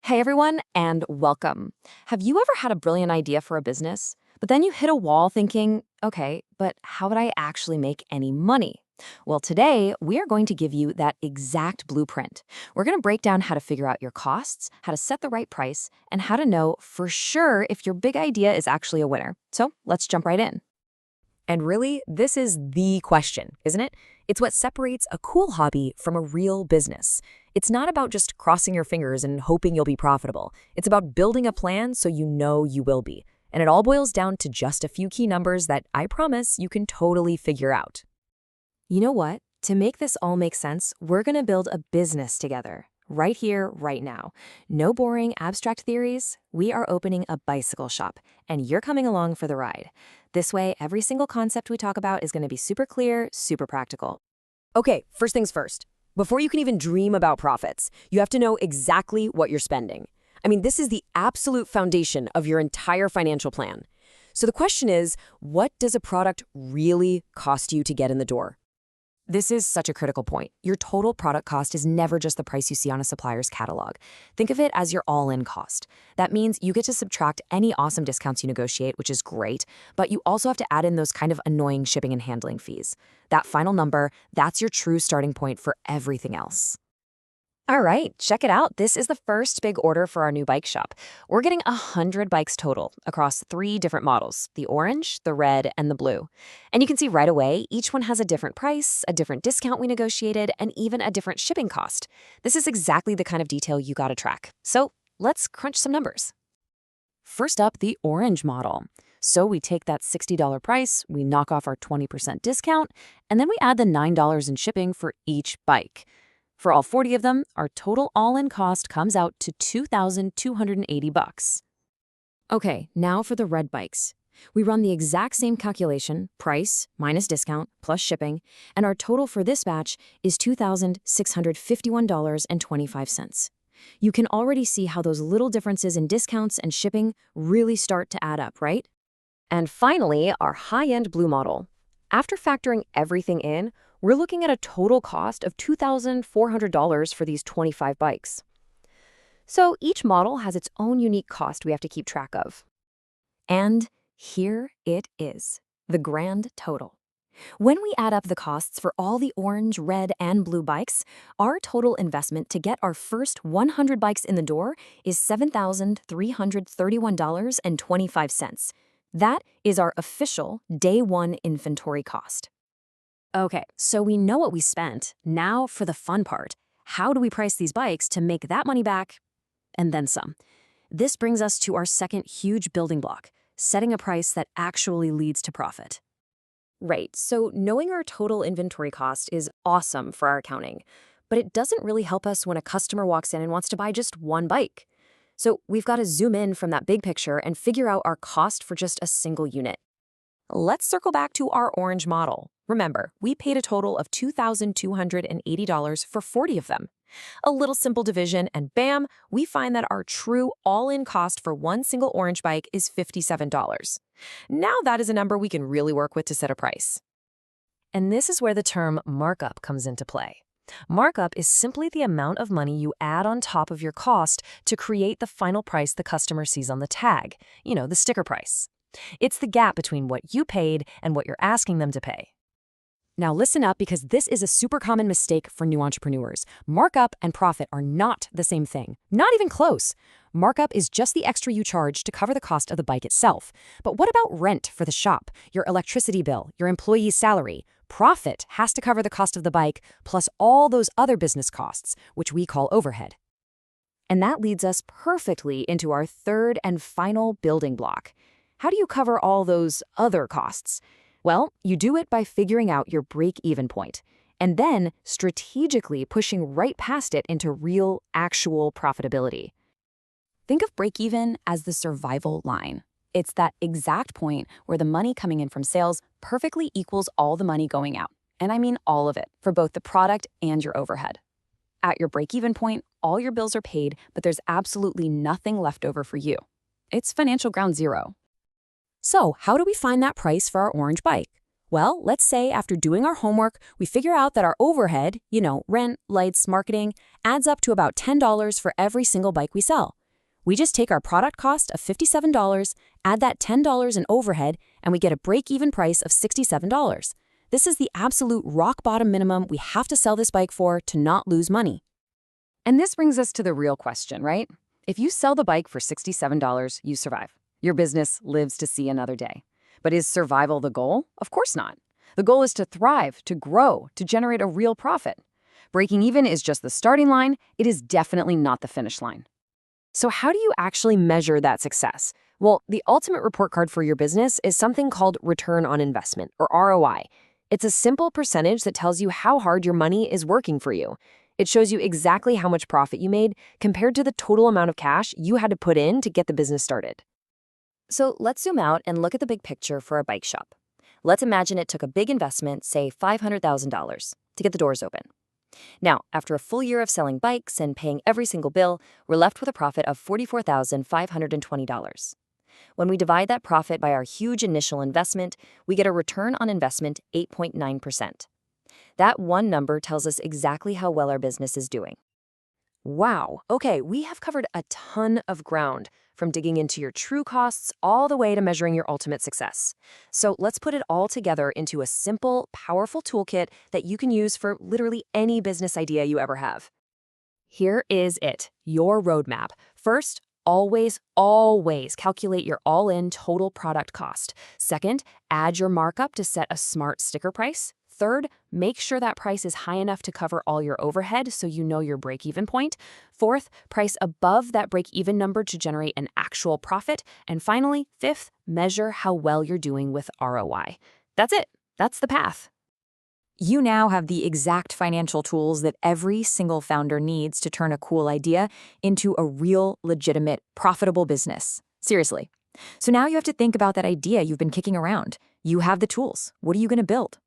Hey everyone, and welcome. Have you ever had a brilliant idea for a business, but then you hit a wall thinking, okay, but how would I actually make any money? Well, today we are going to give you that exact blueprint. We're going to break down how to figure out your costs, how to set the right price, and how to know for sure if your big idea is actually a winner. So let's jump right in. And really, this is the question, isn't it? It's what separates a cool hobby from a real business. It's not about just crossing your fingers and hoping you'll be profitable. It's about building a plan so you know you will be. And it all boils down to just a few key numbers that I promise you can totally figure out. You know what? To make this all make sense, we're going to build a business together. Right here, right now. No boring, abstract theories. We are opening a bicycle shop, and you're coming along for the ride. This way, every single concept we talk about is going to be super clear, super practical. Okay, first things first. Before you can even dream about profits, you have to know exactly what you're spending. I mean, this is the absolute foundation of your entire financial plan. So the question is, what does a product really cost you to get in the door? This is such a critical point. Your total product cost is never just the price you see on a supplier's catalog. Think of it as your all-in cost. That means you get to subtract any awesome discounts you negotiate, which is great, but you also have to add in those kind of annoying shipping and handling fees. That final number, that's your true starting point for everything else. All right, check it out. This is the first big order for our new bike shop. We're getting 100 bikes total across 3 different models, the orange, the red, and the blue. And you can see right away, each one has a different price, a different discount we negotiated, and even a different shipping cost. This is exactly the kind of detail you gotta track. So let's crunch some numbers. First up, the orange model. So we take that $60 price, we knock off our 20% discount, and then we add the $9 in shipping for each bike. For all 40 of them, our total all-in cost comes out to $2,280. Okay, now for the red bikes. We run the exact same calculation, price minus discount plus shipping, and our total for this batch is $2,651.25. You can already see how those little differences in discounts and shipping really start to add up, right? And finally, our high-end blue model. After factoring everything in, we're looking at a total cost of $2,400 for these 25 bikes. So each model has its own unique cost we have to keep track of. And here it is, the grand total. When we add up the costs for all the orange, red, and blue bikes, our total investment to get our first 100 bikes in the door is $7,331.25. That is our official day one inventory cost. Okay, so we know what we spent. Now for the fun part. How do we price these bikes to make that money back and then some? This brings us to our second huge building block, setting a price that actually leads to profit. Right, so knowing our total inventory cost is awesome for our accounting, but it doesn't really help us when a customer walks in and wants to buy just one bike. So we've got to zoom in from that big picture and figure out our cost for just a single unit. Let's circle back to our orange model. Remember, we paid a total of $2,280 for 40 of them. A little simple division, and bam, we find that our true all-in cost for one single orange bike is $57. Now that is a number we can really work with to set a price. And this is where the term markup comes into play. Markup is simply the amount of money you add on top of your cost to create the final price the customer sees on the tag, the sticker price. It's the gap between what you paid and what you're asking them to pay. Now listen up, because this is a super common mistake for new entrepreneurs. Markup and profit are not the same thing. Not even close. Markup is just the extra you charge to cover the cost of the bike itself. But what about rent for the shop, your electricity bill, your employee's salary? Profit has to cover the cost of the bike plus all those other business costs, which we call overhead. And that leads us perfectly into our third and final building block. How do you cover all those other costs? Well, you do it by figuring out your break-even point, and then strategically pushing right past it into real, actual profitability. Think of break-even as the survival line. It's that exact point where the money coming in from sales perfectly equals all the money going out. And I mean all of it, for both the product and your overhead. At your break-even point, all your bills are paid, but there's absolutely nothing left over for you. It's financial ground zero. So how do we find that price for our orange bike? Well, let's say after doing our homework, we figure out that our overhead, rent, lights, marketing, adds up to about $10 for every single bike we sell. We just take our product cost of $57, add that $10 in overhead, and we get a break-even price of $67. This is the absolute rock-bottom minimum we have to sell this bike for to not lose money. And this brings us to the real question, right? If you sell the bike for $67, you survive. Your business lives to see another day. But is survival the goal? Of course not. The goal is to thrive, to grow, to generate a real profit. Breaking even is just the starting line. It is definitely not the finish line. So how do you actually measure that success? Well, the ultimate report card for your business is something called return on investment, or ROI. It's a simple percentage that tells you how hard your money is working for you. It shows you exactly how much profit you made compared to the total amount of cash you had to put in to get the business started. So let's zoom out and look at the big picture for a bike shop. Let's imagine it took a big investment, say $500,000, to get the doors open. Now, after a full year of selling bikes and paying every single bill, we're left with a profit of $44,520. When we divide that profit by our huge initial investment, we get a return on investment 8.9%. That one number tells us exactly how well our business is doing. Wow, okay, we have covered a ton of ground, from digging into your true costs all the way to measuring your ultimate success. So let's put it all together into a simple, powerful toolkit that you can use for literally any business idea you ever have. Here is it, your roadmap. First, always calculate your all-in total product cost. Second, add your markup to set a smart sticker price. Third, make sure that price is high enough to cover all your overhead so you know your break-even point. Fourth, price above that break-even number to generate an actual profit. And finally, fifth, measure how well you're doing with ROI. That's it. That's the path. You now have the exact financial tools that every single founder needs to turn a cool idea into a real, legitimate, profitable business. Seriously. So now you have to think about that idea you've been kicking around. You have the tools. What are you going to build?